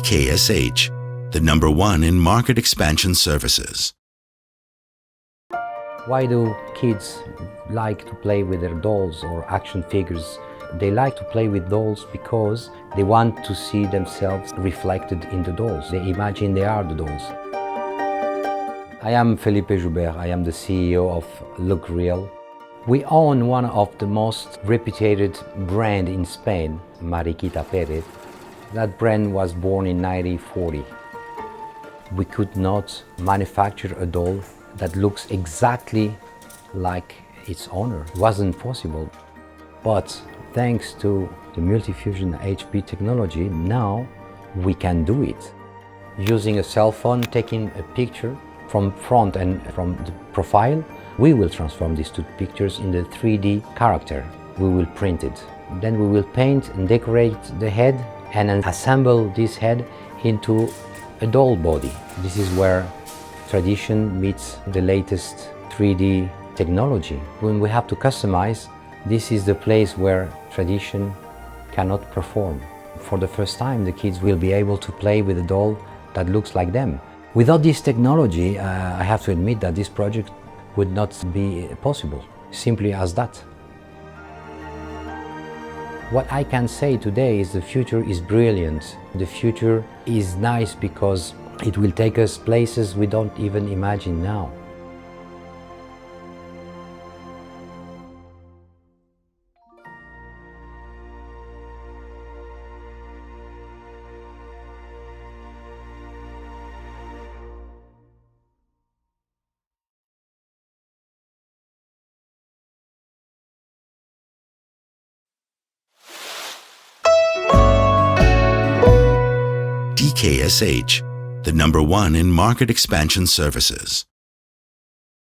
DKSH, the #1 in market expansion services. Why do kids like to play with their dolls or action figures? They like to play with dolls because they want to see themselves reflected in the dolls. They imagine they are the dolls. I am Felipe Joubert. I am the CEO of Look Real. We own one of the most reputed brand in Spain, Mariquita Pérez. That brand was born in 1940. We could not manufacture a doll that looks exactly like its owner. It wasn't possible. But thanks to the multifusion HP technology, now we can do it. Using a cell phone, taking a picture from front and from the profile, we will transform these two pictures in the 3D character. We will print it. Then we will paint and decorate the head and then assemble this head into a doll body. This is where tradition meets the latest 3D technology. When we have to customize, this is the place where tradition cannot perform. For the first time, the kids will be able to play with a doll that looks like them. Without this technology, I have to admit that this project would not be possible, simply as that. What I can say today is the future is brilliant. The future is nice because it will take us places we don't even imagine now. DKSH, the #1 in market expansion services.